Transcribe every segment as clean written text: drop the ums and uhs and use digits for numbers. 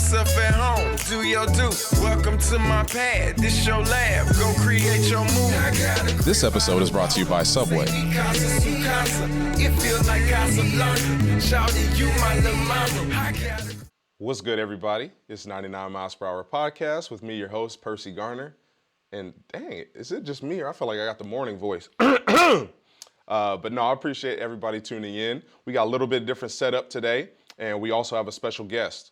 yourself at home, do your do. Welcome to my pad, this your lab, go create your move. This episode is brought to you by Subway. It feels like Casablanca, shouting you my little mama. What's good, everybody? It's 99 Miles Per Hour podcast with me, your host, Percy Garner. And dang, is it just me or I feel like I got the morning voice? But no, I appreciate everybody tuning in. We got a little bit different setup today, and we also have a special guest.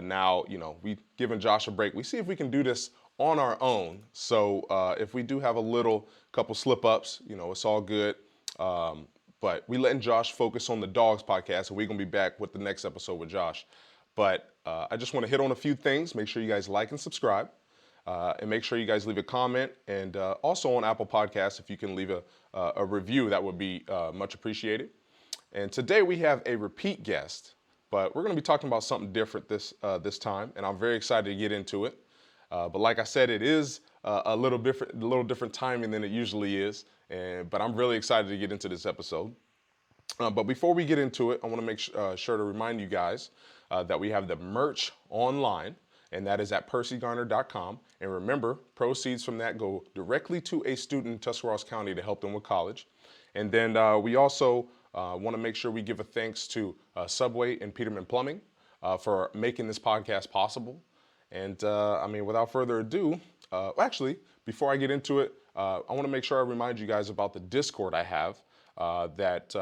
Now, we've given Josh a break. We see if we can do this on our own. So if we do have a little couple slip-ups, it's all good. But we letting Josh focus on the Dogs podcast, and we're going to be back with the next episode with Josh. But I just want to hit on a few things. Make sure you guys like and subscribe. And make sure you guys leave a comment. And also on Apple Podcasts, if you can leave a review, that would be much appreciated. And today we have a repeat guest, but we're going to be talking about something different this time. And I'm very excited to get into it. But like I said, it is a little different timing than it usually is. But I'm really excited to get into this episode. But before we get into it, I want to make sure to remind you guys that we have the merch online, and that is at percygarner.com. And remember, proceeds from that go directly to a student in Tuscarawas County to help them with college. And then we also want to make sure we give a thanks to Subway and Peterman Plumbing for making this podcast possible. And without further ado, actually, before I get into it, I want to make sure I remind you guys about the Discord I have that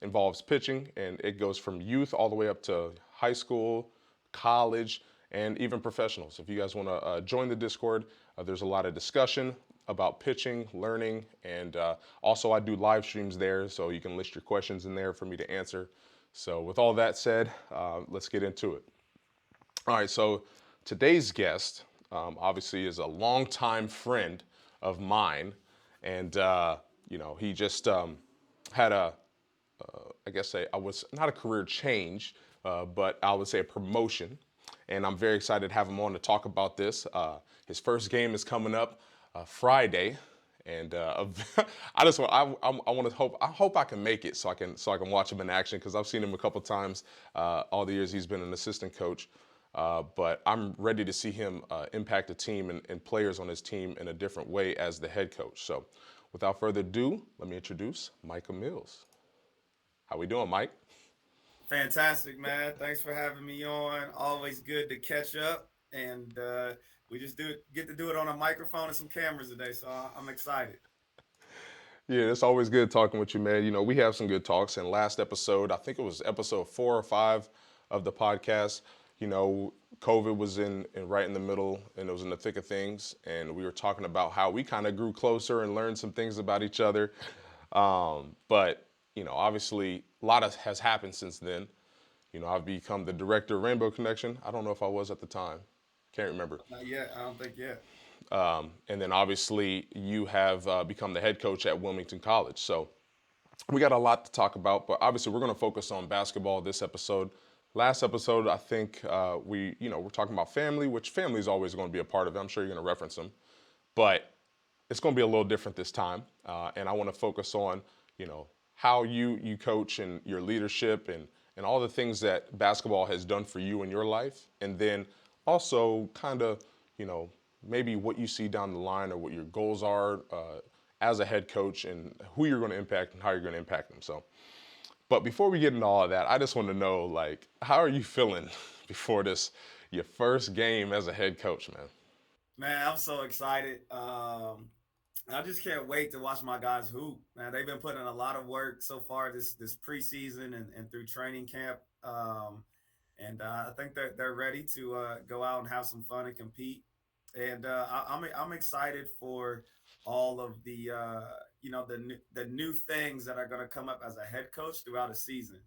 involves pitching, and it goes from youth all the way up to high school, college, and even professionals. If you guys want to join the Discord, there's a lot of discussion about pitching, learning, and also I do live streams there, so you can list your questions in there for me to answer. So with all that said, let's get into it. All right, so today's guest obviously is a longtime friend of mine, and he just had I was not a career change, but I would say a promotion. And I'm very excited to have him on to talk about this. His first game is coming up Friday, and I hope I can make it so I can watch him in action, because I've seen him a couple times all the years he's been an assistant coach. But I'm ready to see him impact the team and players on his team in a different way as the head coach. So without further ado, let me introduce Micah Mills. How we doing, Mike? Fantastic, man. Thanks for having me on. Always good to catch up, and we just get to do it on a microphone and some cameras today, so I'm excited. Yeah, it's always good talking with you, man. We have some good talks. And last episode, I think it was episode 4 or 5 of the podcast, COVID was right in the middle, and it was in the thick of things, and we were talking about how we kind of grew closer and learned some things about each other. But obviously a lot has happened since then. I've become the director of Rainbow Connection. I don't know if I was at the time. Can't remember. Not yet. I don't think yet. And then obviously you have become the head coach at Wilmington College. So we got a lot to talk about, but obviously we're going to focus on basketball this episode. Last episode, I think we're talking about family, which family is always going to be a part of it. I'm sure you're going to reference them, but it's going to be a little different this time. And I want to focus on, how you coach and your leadership and all the things that basketball has done for you in your life. And then also kind of, maybe what you see down the line or what your goals are as a head coach and who you're going to impact and how you're going to impact them. So, but before we get into all of that, I just want to know, how are you feeling before your first game as a head coach, man? Man, I'm so excited. I just can't wait to watch my guys hoop, man. They've been putting in a lot of work so far this preseason and through training camp. And I think they're ready to go out and have some fun and compete. And I'm excited for all of the new things that are going to come up as a head coach throughout a season.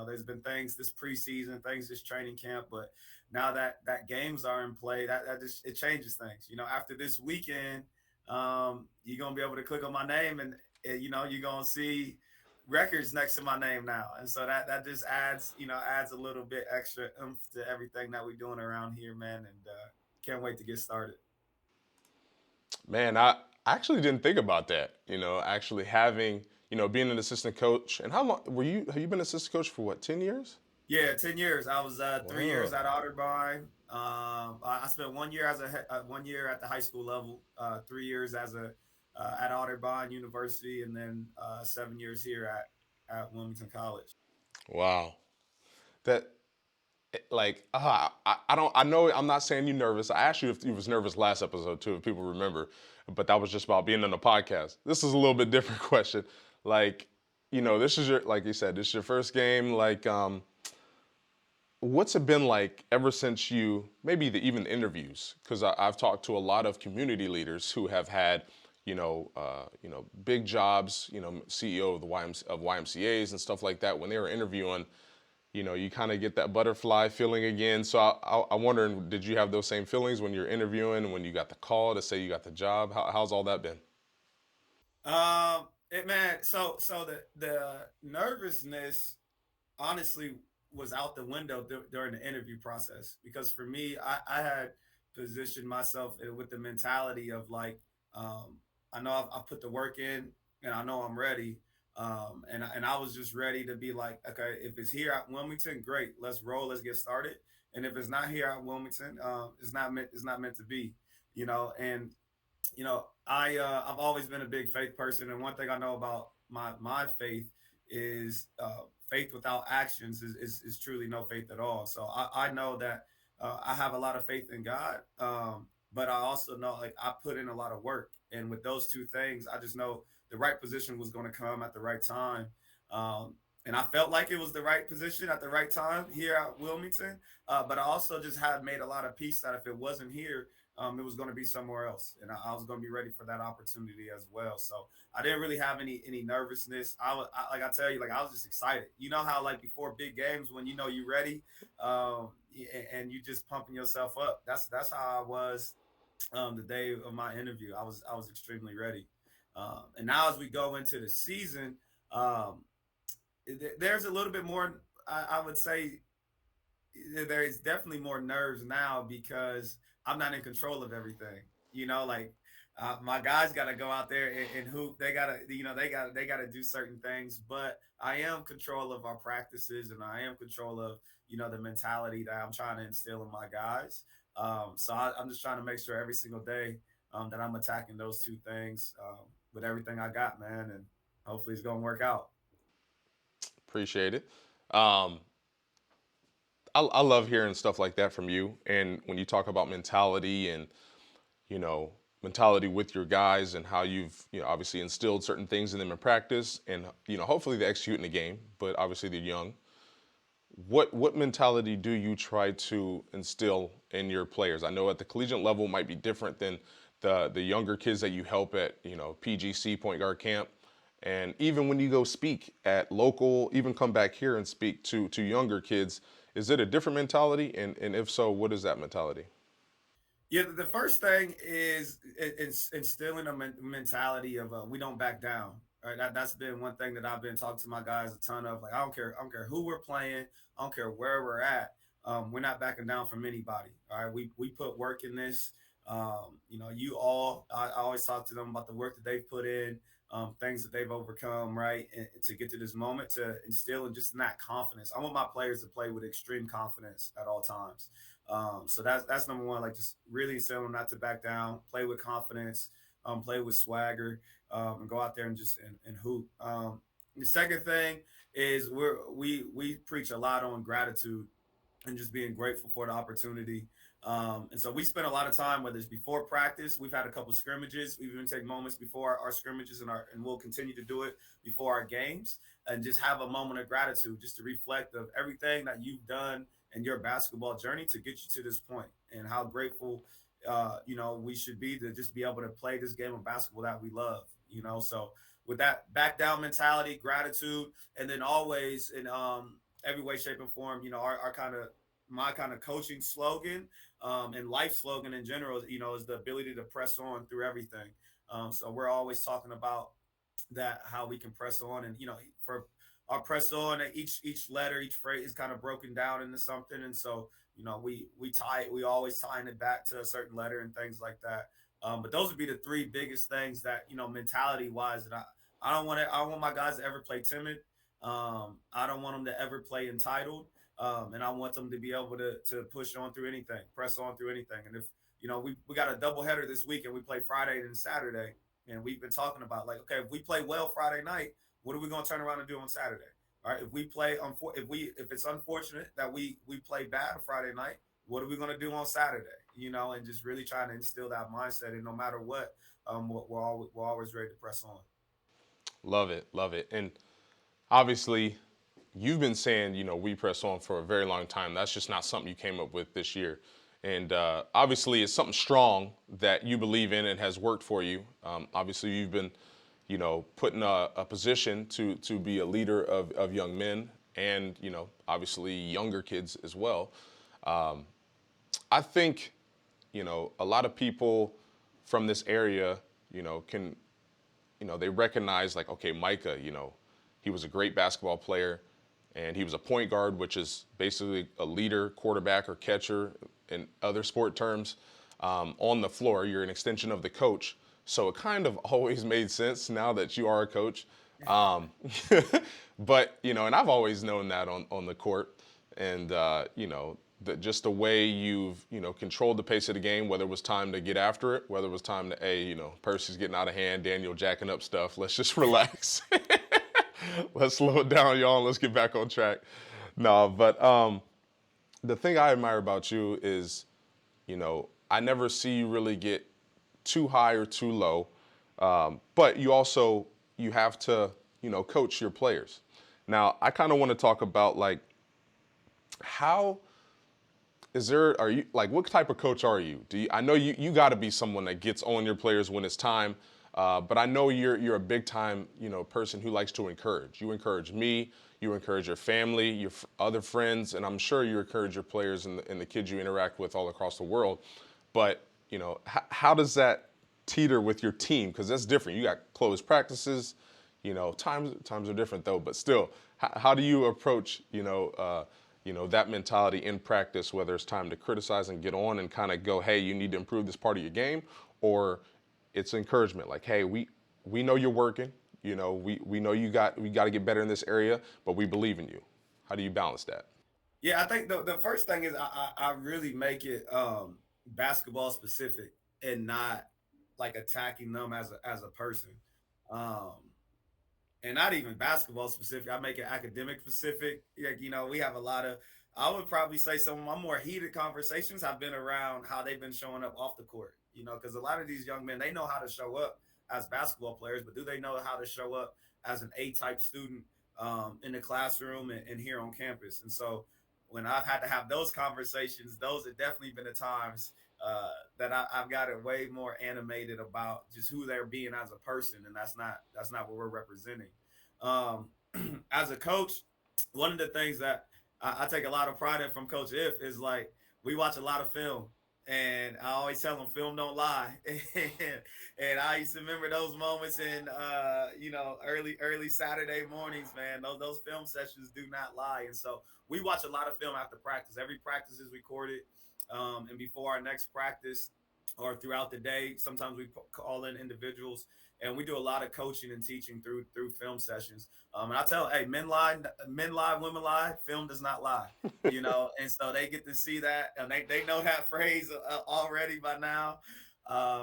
There's been things this preseason, things this training camp, but now that games are in play, that just it changes things. After this weekend, you're gonna be able to click on my name and you're gonna see records next to my name now, and so that just adds a little bit extra oomph to everything that we're doing around here, man. And can't wait to get started. Man, I actually didn't think about that. Actually having being an assistant coach. And how long have you been assistant coach for? What, 10 years? Yeah, 10 years. I was 3 years Wow. at Otterbein. I spent 1 year as 1 year at the high school level, 3 years as a at Otterbein University, and then 7 years here at Wilmington College. Wow. That like I don't I know I'm not saying you nervous. I asked you if you was nervous last episode too, if people remember, but that was just about being on the podcast. This is a little bit different question. Like, this is your like you said, this is your first game. Like, what's it been like ever since you maybe even interviews? Because I've talked to a lot of community leaders who have had big jobs, CEO of the of YMCA's and stuff like that. When they were interviewing, you kind of get that butterfly feeling again. So I'm wondering, did you have those same feelings when you're interviewing, when you got the call to say you got the job? How's all that been? It man, so the nervousness honestly was out the window during the interview process because for me, I had positioned myself with the mentality of like, um, I know I've put the work in and I know I'm ready. And I was just ready to be like, okay, if it's here at Wilmington, great, let's roll, let's get started. And if it's not here at Wilmington, it's not meant to be, and I've always been a big faith person, and one thing I know about my faith is faith without actions is truly no faith at all. So I know that I have a lot of faith in God, but I also know like I put in a lot of work, and with those two things, I just know the right position was going to come at the right time. And I felt like it was the right position at the right time here at Wilmington, but I also just had made a lot of peace that if it wasn't here, it was going to be somewhere else, and I was going to be ready for that opportunity as well. So I didn't really have any nervousness. Like I tell you, like I was just excited. You know how like before big games when you know you're ready, and you just pumping yourself up. That's how I was the day of my interview. I was extremely ready. And now as we go into the season, um, there's a little bit more. I would say there is definitely more nerves now because I'm not in control of everything. Like my guys got to go out there and hoop. They gotta, they gotta do certain things. But I am control of our practices, and I am control of the mentality that I'm trying to instill in my guys. So I'm just trying to make sure every single day that I'm attacking those two things with everything I got, man, and hopefully it's gonna work out. Appreciate it. Um, I love hearing stuff like that from you. And when you talk about mentality and you know, mentality with your guys and how you've, obviously instilled certain things in them in practice and, hopefully they execute in the game, but obviously they're young. What mentality do you try to instill in your players? I know at the collegiate level might be different than the younger kids that you help at, PGC point guard camp. And even when you go speak at local, even come back here and speak to younger kids, is it a different mentality? And if so, what is that mentality? Yeah, the first thing is instilling a mentality of we don't back down. Right, that's been one thing that I've been talking to my guys a ton of. Like, I don't care who we're playing, I don't care where we're at. We're not backing down from anybody. All right, we put work in this. You all. I always talk to them about the work that they've put in, things that they've overcome, right, and to get to this moment to instill in just that confidence. I want my players to play with extreme confidence at all times. So that's number one. Like just really instilling them not to back down, play with confidence, play with swagger, and go out there and just and hoop. The second thing is we preach a lot on gratitude and just being grateful for the opportunity. And so we spend a lot of time, whether it's before practice, we've had a couple scrimmages. We've even take moments before our scrimmages and we'll continue to do it before our games and just have a moment of gratitude, just to reflect of everything that you've done in your basketball journey to get you to this point and how grateful, we should be to just be able to play this game of basketball that we love, So with that back down mentality, gratitude, and then always in every way, shape, and form, our kind of my kind of coaching slogan and life slogan in general, is the ability to press on through everything. So we're always talking about that, how we can press on, and for our press on, each letter, each phrase is kind of broken down into something, and so we always tying it back to a certain letter and things like that. But those would be the three biggest things that mentality wise that I don't want my guys to ever play timid. I don't want them to ever play entitled. And I want them to be able to push on through anything, press on through anything. And if we got a double header this week and we play Friday and Saturday, and we've been talking about like, okay, if we play well Friday night, what are we going to turn around and do on Saturday? All right, if it's unfortunate that we play bad Friday night, what are we going to do on Saturday? And just really trying to instill that mindset, and no matter what, we're always ready to press on. Love it, love it. And obviously, you've been saying, we press on for a very long time. That's just not something you came up with this year. And obviously, it's something strong that you believe in and has worked for you. Obviously, you've been, put in a position to be a leader of young men and, obviously younger kids as well. I think, a lot of people from this area, can, they recognize like, okay, Micah, he was a great basketball player and he was a point guard, which is basically a leader, quarterback, or catcher in other sport terms. On the floor, you're an extension of the coach. So it kind of always made sense now that you are a coach. Um, but, and I've always known that on the court. And, just the way you've, controlled the pace of the game, whether it was time to get after it, whether it was time to, hey, Percy's getting out of hand, Daniel jacking up stuff, let's just relax. Let's slow it down, y'all, and let's get back on track. No, but the thing I admire about you is, I never see you really get too high or too low, but you have to, coach your players. Now, I kind of want to talk about like how are you like what type of coach are you? I know you got to be someone that gets on your players when it's time, but I know you're a big time person who likes to encourage. You encourage me, you encourage your family, your other friends, and I'm sure you encourage your players and the kids you interact with all across the world. But how does that teeter with your team? Because that's different. You got closed practices. Times are different though. But still, how do you approach that mentality in practice, whether it's time to criticize and get on and kind of go, hey, you need to improve this part of your game, or it's encouragement like, hey, we know you're working, we know we got to get better in this area, but we believe in you. How do you balance that? Yeah, I think the first thing is I really make it basketball specific and not like attacking them as a person. Um, and not even basketball specific. I make it academic specific. Like, we have a lot of, I would probably say some of my more heated conversations have been around how they've been showing up off the court, because a lot of these young men, they know how to show up as basketball players, but do they know how to show up as an A type student in the classroom and here on campus? And so when I've had to have those conversations, those have definitely been the times that I've got it way more animated about just who they're being as a person, and that's not what we're representing. Um, as a coach, one of the things that I take a lot of pride in from Coach If is like we watch a lot of film, and I always tell them film don't lie, and I used to remember those moments in early Saturday mornings, man. Those film sessions do not lie, and so we watch a lot of film after practice. Every practice is recorded, and before our next practice or throughout the day, sometimes we call in individuals, and we do a lot of coaching and teaching through film sessions. And I tell, hey, men lie, women lie, film does not lie, and so they get to see that, and they know that phrase already by now.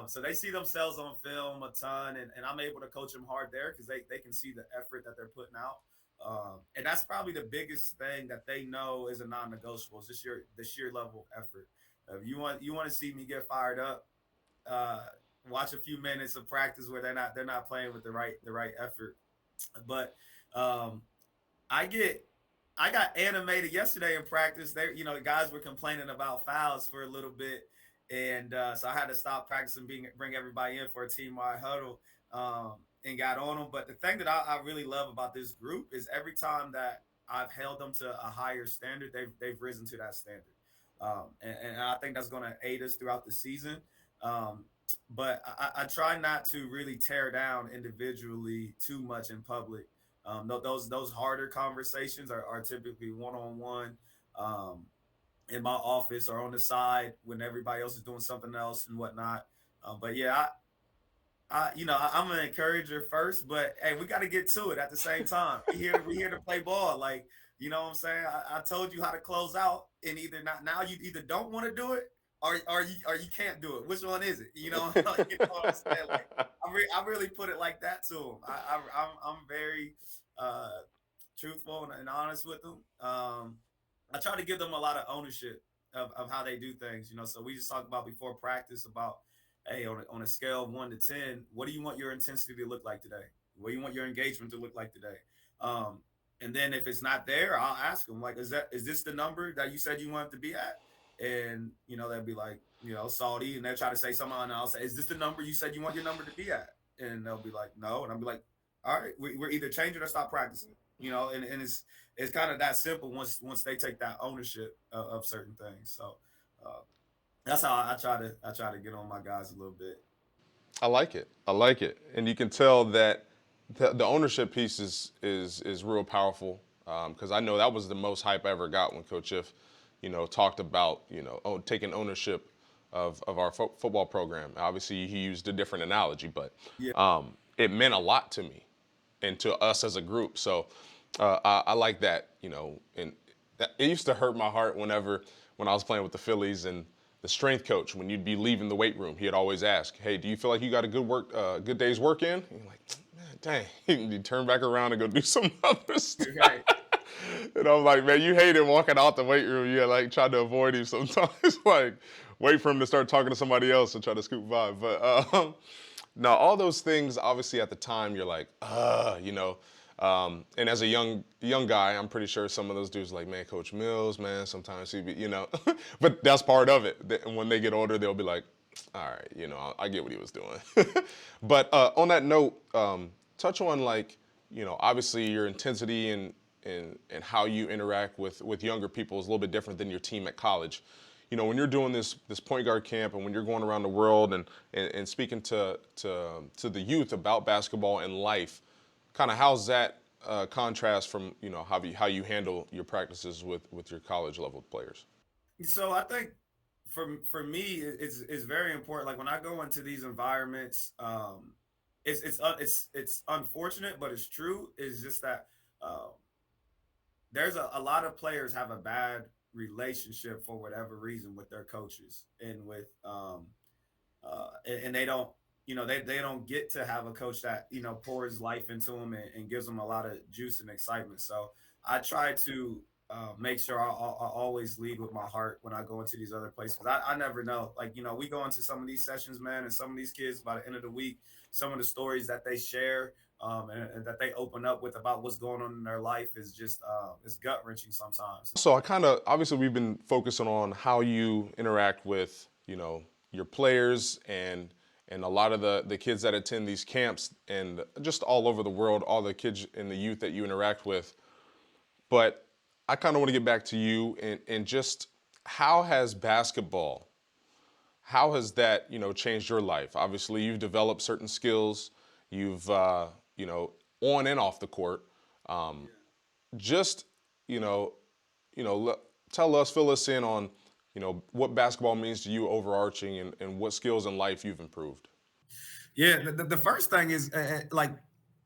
So they see themselves on film a ton, and I'm able to coach them hard there because they can see the effort that they're putting out. And that's probably the biggest thing that they know is a non-negotiable. Is just the sheer level of effort. If you want to see me get fired up, uh, watch a few minutes of practice where they're not playing with the right effort. But um, I get I got animated yesterday in practice. Guys were complaining about fouls for a little bit, and so I had to stop practicing, bring everybody in for a team wide huddle, and got on them. But the thing that I really love about this group is every time that I've held them to a higher standard, they've risen to that standard, and I think that's going to aid us throughout the season. Um, but I try not to really tear down individually too much in public. Those harder conversations are typically one on one in my office or on the side when everybody else is doing something else and whatnot. But yeah, I'm an encourager first, but hey, we got to get to it at the same time. We here to play ball. Like You know what I'm saying? I told you how to close out, and either not now you either don't want to do it, or you can't do it. Which one is it? You know, you know what I'm saying? Like I really put it like that to him. I'm very uh, truthful and honest with them. I try to give them a lot of ownership of how they do things. You know, so we just talked about before practice about, hey, on a scale of 1 to 10, what do you want your intensity to look like today? What do you want your engagement to look like today? Um, and then if it's not there, I'll ask them like, is this the number that you said you wanted to be at? And they'll be like, salty, and they'll try to say something, and I'll say, is this the number you said you want your number to be at? And they'll be like, no, and I'll be like, all right, we're either changing or stop practicing. And it's kind of that simple once they take that ownership of certain things. So uh, that's how I try to get on my guys a little bit. I like it. I like it, and you can tell that the ownership piece is real powerful because I know that was the most hype I ever got when Coach If, talked about taking ownership of our football program. Obviously, he used a different analogy, but Yeah. it meant a lot to me and to us as a group. So I like that, and it used to hurt my heart when I was playing with the Phillies and the strength coach, when you'd be leaving the weight room, he'd always ask, "Hey, do you feel like you got a good day's work in?" And you're like, "Man, dang!" And you turn back around and go do some other stuff. Right. And I'm like, "Man, you hate him walking out the weight room. You like try to avoid him sometimes, like wait for him to start talking to somebody else and try to scoop by." But now all those things, obviously, at the time, you're like, and as a young guy, I'm pretty sure some of those dudes are like, man, Coach Mills, man, sometimes he be, but that's part of it. And when they get older, they'll be like, all right, I get what he was doing. But on that note, touch on like, obviously your intensity and how you interact with younger people is a little bit different than your team at college. When you're doing this point guard camp and when you're going around the world and speaking to the youth about basketball and life, kind of how's that contrast from how you handle your practices with your college level players? So I think for me, it's very important. Like when I go into these environments, it's unfortunate, but it's true. It's just that um, there's a lot of players have a bad relationship for whatever reason with their coaches and with and they don't they don't get to have a coach that pours life into them and gives them a lot of juice and excitement. So I try to make sure I always lead with my heart when I go into these other places. I never know, like we go into some of these sessions, man, and some of these kids by the end of the week, some of the stories that they share and that they open up with about what's going on in their life is just it's gut wrenching sometimes. So I kind of obviously we've been focusing on how you interact with your players and a lot of the kids that attend these camps and just all over the world, all the kids and the youth that you interact with. But I kind of want to get back to you and just how has that changed your life? Obviously, you've developed certain skills. You've on and off the court. Just you know fill us in on what basketball means to you overarching and what skills in life you've improved. Yeah, the first thing is like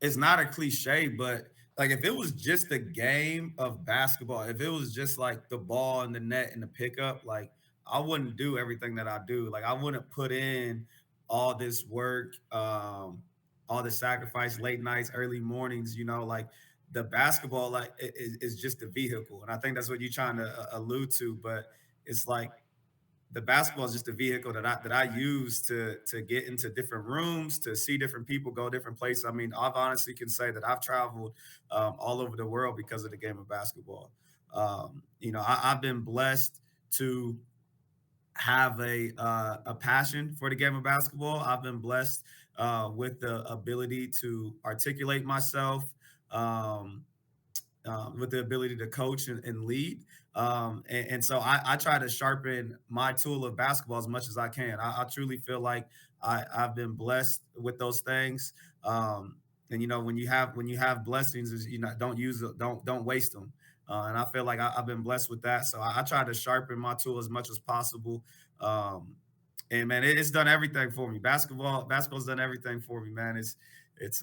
it's not a cliche, but like if it was just a game of basketball, if it was just like the ball and the net and the pickup, like I wouldn't do everything that I do. Like I wouldn't put in all this work, all the sacrifice, late nights, early mornings. Like the basketball, like is just a vehicle, and I think that's what you're trying to allude to. But it's like the basketball is just a vehicle that I use to get into different rooms, to see different people, go different places. I mean, I've honestly can say that I've traveled all over the world because of the game of basketball. I've been blessed to have a passion for the game of basketball. I've been blessed with the ability to articulate myself. Um, with the ability to coach and lead. And so I try to sharpen my tool of basketball as much as I can. I truly feel like I've been blessed with those things. And when you have blessings, don't use it, don't waste them. And I feel like I've been blessed with that. So I try to sharpen my tool as much as possible. And man, it's done everything for me. Basketball's done everything for me, man. It's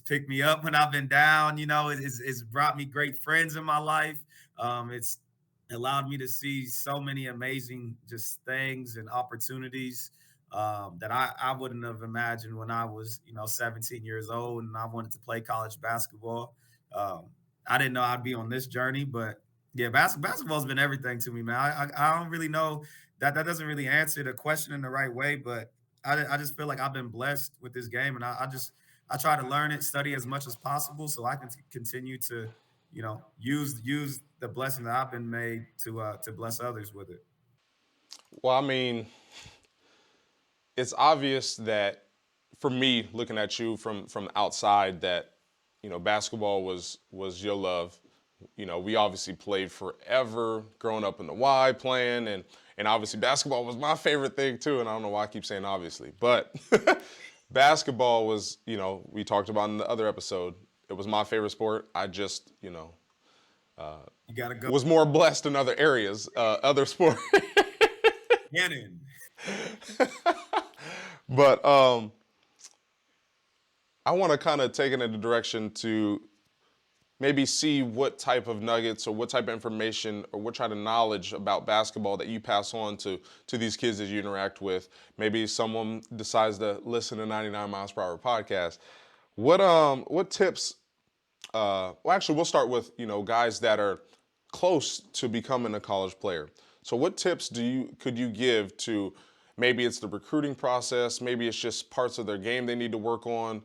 picked me up when I've been down. It's brought me great friends in my life. It's allowed me to see so many amazing just things and opportunities that I wouldn't have imagined when I was 17 years old and I wanted to play college basketball. Um, I didn't know I'd be on this journey, but yeah, basketball's been everything to me, man. I don't really know that doesn't really answer the question in the right way, but I just feel like I've been blessed with this game, and I try to learn it, study as much as possible, so I can continue to use the blessing that I've been made to bless others with it. Well, I mean, it's obvious that for me, looking at you from the outside, that basketball was your love. We obviously played forever, growing up in the Y, playing, and obviously basketball was my favorite thing too. And I don't know why I keep saying obviously, but basketball was, we talked about in the other episode. It was my favorite sport. I just, You gotta go was more blessed in other areas, other sports. Gannon. But I want to kind of take it in the direction to maybe see what type of nuggets or what type of information or what type of knowledge about basketball that you pass on to these kids that you interact with. Maybe someone decides to listen to 99 miles per hour podcast. What tips? Well, actually, we'll start with guys that are close to becoming a college player. So, what tips could you give to? Maybe it's the recruiting process. Maybe it's just parts of their game they need to work on.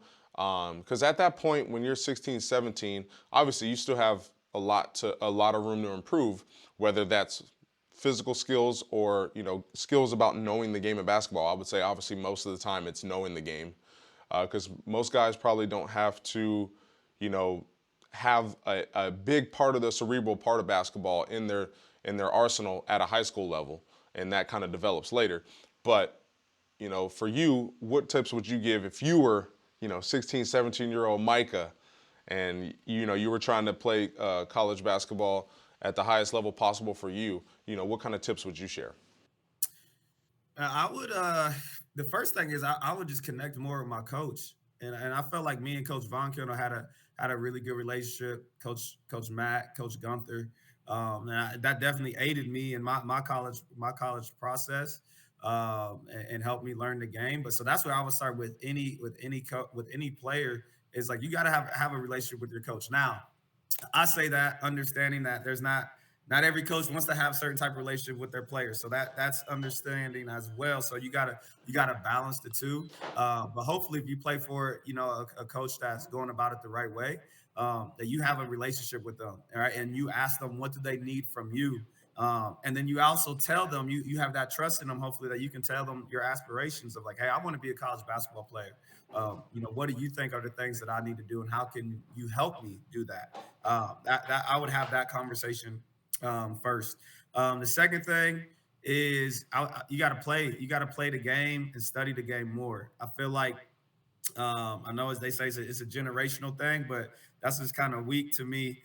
Because at that point, when you're 16, 17, obviously you still have a lot of room to improve, whether that's physical skills or skills about knowing the game of basketball. I would say obviously most of the time it's knowing the game, because most guys probably don't have to, have a big part of the cerebral part of basketball in their arsenal at a high school level, and that kind of develops later. But for you, what tips would you give if you were 16, 17-year-old Micah, and you were trying to play college basketball at the highest level possible for you? What kind of tips would you share? I would the first thing is I would just connect more with my coach. And I felt like me and Coach Von Kilner had a really good relationship. Coach Matt, Coach Gunther. That definitely aided me in my college process, and helped me learn the game. But so that's where I would start with any player is like you got to have a relationship with your coach. Now, I say that understanding that there's not every coach wants to have certain type of relationship with their players, so that's understanding as well. So you gotta balance the two. But hopefully, if you play for a coach that's going about it the right way, that you have a relationship with them, all right, and you ask them what do they need from you, and then you also tell them you have that trust in them. Hopefully, that you can tell them your aspirations of like, hey, I want to be a college basketball player. What do you think are the things that I need to do, and how can you help me do that? That I would have that conversation first. The second thing is you got to play. You got to play the game and study the game more. I feel like I know as they say it's a generational thing, but that's just kind of weak to me.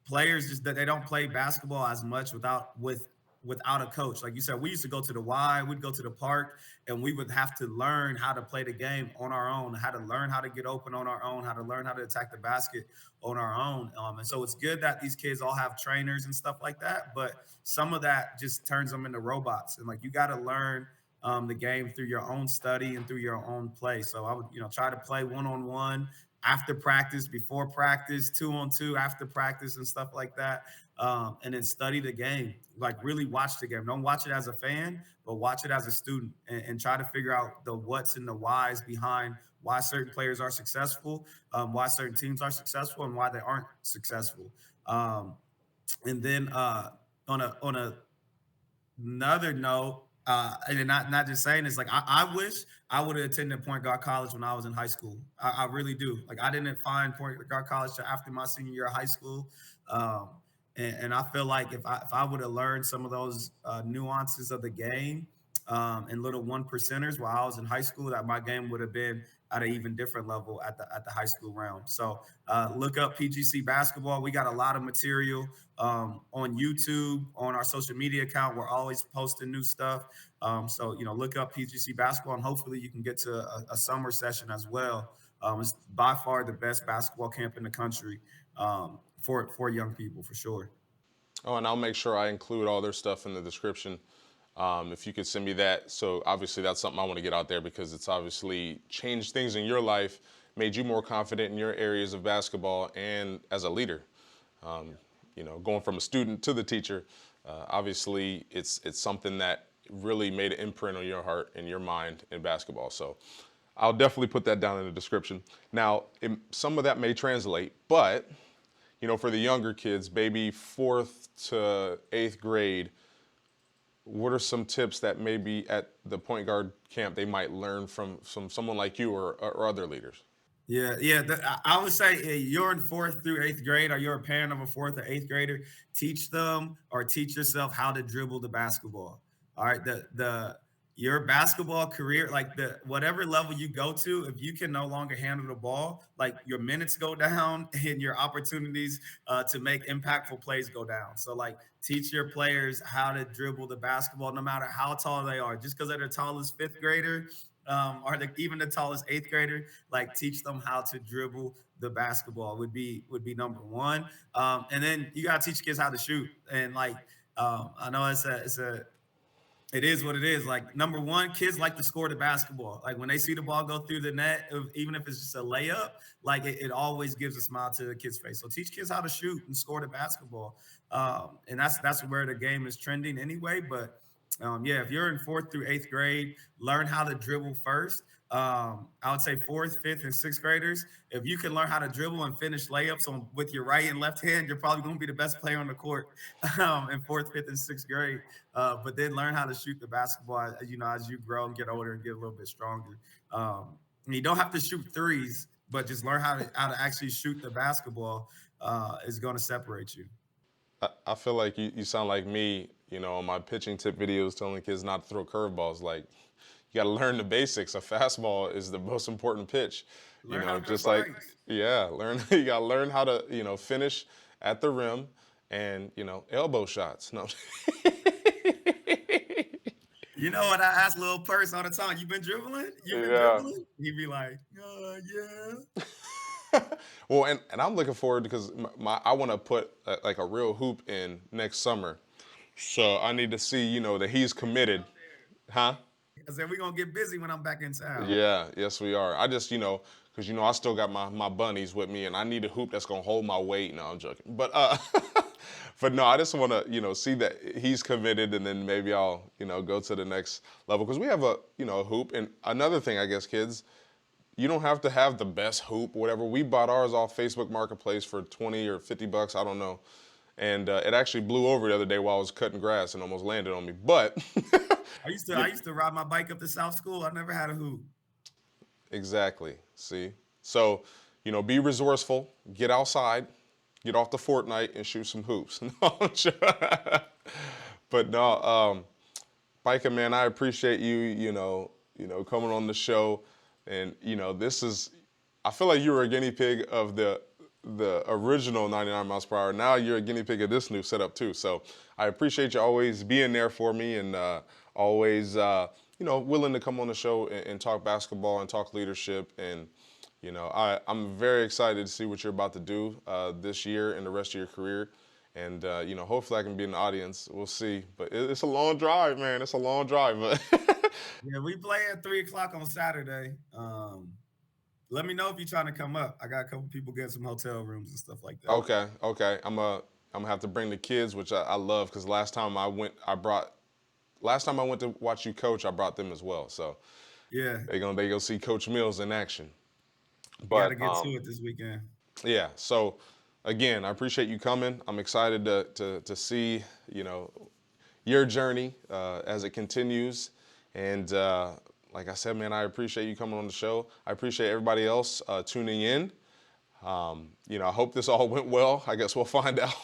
Players just that they don't play basketball as much without a coach. Like you said, we used to go to the Y, we'd go to the park, and we would have to learn how to play the game on our own, how to learn how to get open on our own, how to learn how to attack the basket on our own. And so it's good that these kids all have trainers and stuff like that, but some of that just turns them into robots. And like you got to learn the game through your own study and through your own play. So I would, try to play one on one after practice, before practice, 2-on-2 after practice, and stuff like that. And then study the game, like really watch the game. Don't watch it as a fan, but watch it as a student, and try to figure out the what's and the whys behind why certain players are successful, why certain teams are successful, and why they aren't successful. And then on a another note, and not just saying this, like I wish I would have attended point guard college when I was in high school. I really do. Like I didn't find point guard college till after my senior year of high school, and I feel like if I would have learned some of those nuances of the game, and little one percenters while I was in high school, that my game would have been at an even different level at the high school realm. So look up PGC basketball. We got a lot of material on YouTube, on our social media account. We're always posting new stuff. So look up PGC basketball, and hopefully you can get to a summer session as well. It's by far the best basketball camp in the country for young people, for sure. Oh, and I'll make sure I include all their stuff in the description. If you could send me that. So obviously that's something I want to get out there because it's obviously changed things in your life, made you more confident in your areas of basketball and as a leader. Going from a student to the teacher, obviously it's something that really made an imprint on your heart and your mind in basketball. So I'll definitely put that down in the description. Now, some of that may translate, but for the younger kids, maybe 4th to 8th grade, what are some tips that maybe at the point guard camp they might learn from someone like you or other leaders? Yeah. I would say you're in 4th through 8th grade, or you're a parent of a 4th or 8th grader. Teach them or teach yourself how to dribble the basketball. All right. Your basketball career, like whatever level you go to, if you can no longer handle the ball, like your minutes go down and your opportunities to make impactful plays go down. So like teach your players how to dribble the basketball, no matter how tall they are. Just because they're the tallest 5th grader, or even the tallest 8th grader, like teach them how to dribble the basketball would be number one. And then you gotta teach kids how to shoot. And I know it is what it is. Like number one, kids like to score the basketball. Like when they see the ball go through the net, even if it's just a layup, like it always gives a smile to the kid's face. So teach kids how to shoot and score the basketball. And that's where the game is trending anyway. But if you're in 4th through 8th grade, learn how to dribble first. I would say 4th, 5th, and 6th graders. If you can learn how to dribble and finish layups with your right and left hand, you're probably going to be the best player on the court in 4th, 5th, and 6th grade. But then learn how to shoot the basketball, as you grow and get older and get a little bit stronger. You don't have to shoot threes, but just learn how to actually shoot the basketball is going to separate you. I feel like you sound like me, on my pitching tip videos telling kids not to throw curveballs. Like, you got to learn the basics. A fastball is the most important pitch. Learn You got to learn how to, finish at the rim and, elbow shots. No. You know what I ask Lil Purse all the time? You been dribbling? Dribbling? He'd be like, yeah. Well, and I'm looking forward because I want to put like a real hoop in next summer. So I need to see, that he's committed. Huh? I said, we're going to get busy when I'm back in town. Yeah, yes we are. I just, because, I still got my bunnies with me and I need a hoop that's going to hold my weight. No, I'm joking. But no, I just want to, see that he's committed and then maybe I'll, go to the next level. Because we have a hoop. And another thing, I guess, kids, you don't have to have the best hoop or whatever. We bought ours off Facebook Marketplace for $20 or $50, I don't know. And it actually blew over the other day while I was cutting grass and almost landed on me. But I used to ride my bike up to South School. I never had a hoop. Exactly. See? So, be resourceful, get outside, get off the Fortnite and shoot some hoops. But no, Micah, man, I appreciate you, coming on the show. And, I feel like you were a guinea pig of the original 99 miles per hour. Now you're a guinea pig of this new setup too. So I appreciate you always being there for me and always, willing to come on the show and talk basketball and talk leadership. And, I'm very excited to see what you're about to do this year and the rest of your career. And, hopefully I can be in the audience. We'll see. But it's a long drive, man. It's a long drive. Yeah, we play at 3:00 on Saturday. Let me know if you're trying to come up. I got a couple people getting some hotel rooms and stuff like that. Okay. I'm gonna have to bring the kids, which I love, because last time I went to watch you coach, I brought them as well. So yeah, they go see Coach Mills in action. But gotta get to it this weekend. Yeah. So again, I appreciate you coming. I'm excited to see your journey as it continues. And like I said, man, I appreciate you coming on the show. I appreciate everybody else tuning in. I hope this all went well. I guess we'll find out.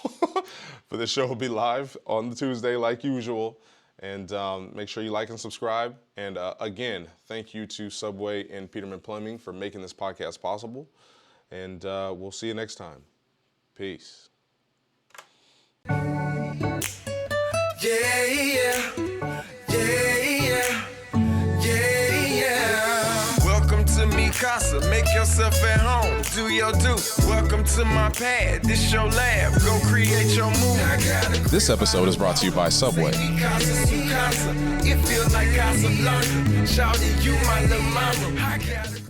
But the show will be live on the Tuesday like usual. And make sure you like and subscribe. And again, thank you to Subway and Peterman Plumbing for making this podcast possible. And we'll see you next time. Peace. Welcome to Micah. Make yourself S02. Welcome to my pad. This your lab. Go create your move. This episode is brought to you by Subway. It feels like Casablanca. Shawty, you my little mama.